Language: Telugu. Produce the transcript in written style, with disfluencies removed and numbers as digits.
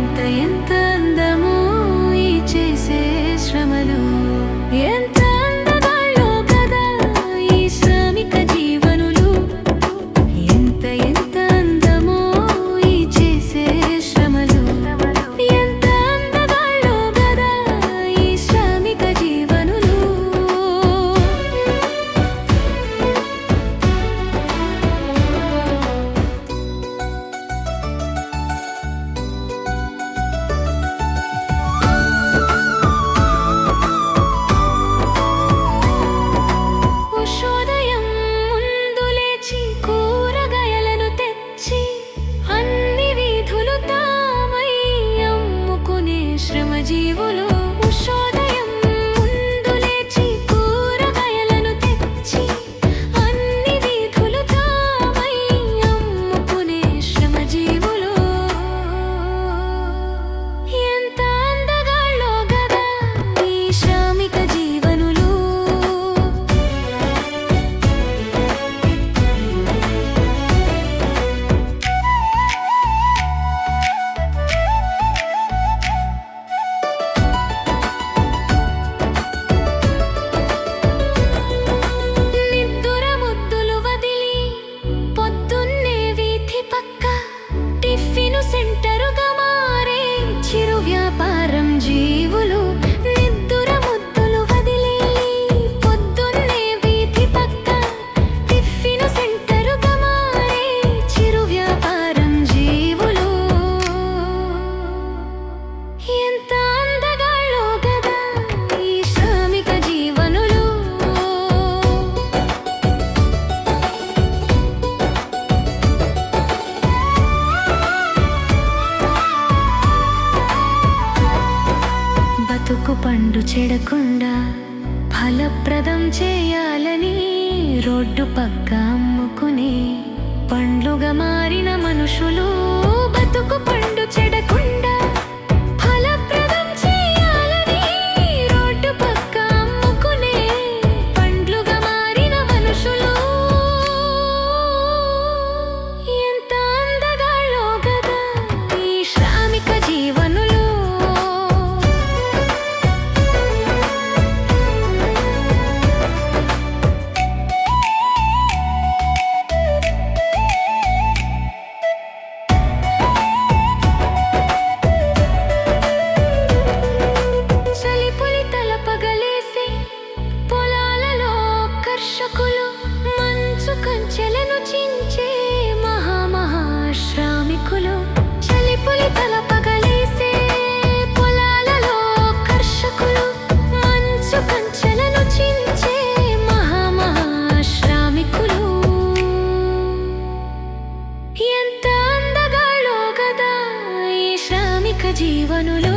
ఎంత ఎంత అందమో ఈ చేసే శ్రమలు, ఎంత అందగాళ్ళో కదా ఈ శ్రామిక జీవనులు. ఎంత ఎంత అందమో ఈ చేసే శ్రమలు, ఎంత అందగాళ్ళో కదా ఈ శ్రామిక జీవనులు. ఉషోదయం ముందు లేచి కూరగాయలను తెచ్చి అన్ని వీధులు తామై అమ్ముకునే శ్రమజీవులు. ఉషోదయం ముందు లేచి కూరగాయలను తెచ్చి అన్ని వీధులు తామై అమ్ముకునే శ్రమజీవులు. ఎంత అందగాళ్ళో గదా ఈ శ్రామిక జీవనులు. నిద్దుర ముద్దులు వదిలి పొద్దున్నే వీధి పక్క టిఫిను సెంటరుగా మారే చిరు వ్యాపారం జీవులు. నిద్దుర ముద్దులు వదిలి పొద్దున్నే వీధి పక్క టిఫిను సెంటరుగా మారే చిరు వ్యాపారం జీవులు. ఎంత అందగాళ్ళో గదా ఈ శ్రామిక జీవనులు. బతుకు పండు చెడకుండా ఫలప్రదం చేయాలని రోడ్డు పక్క అమ్ముకునే పండ్లుగా మారిన మనుషులు. బతుకు పండు చెడకుండా ఫలప్రదం చేయాలని రోడ్డు పక్క అమ్ముకునే పండ్లుగా మారిన మనుషులు. ఎంత అందగాళ్ళో గదా ఈ శ్రామిక జీవనులు. చలిపులి తల పగలేసి పొలాలలో కర్షకులు మంచు కంచెలను చించే మహాశ్రామికులు. చలిపులి తల పగలేసే పొలాలలో కర్షకులు మంచు కంచెలను చించే మహాశ్రామికులు. ఎంత అందగాళ్ళో గదా ఈ శ్రామిక జీవనులు.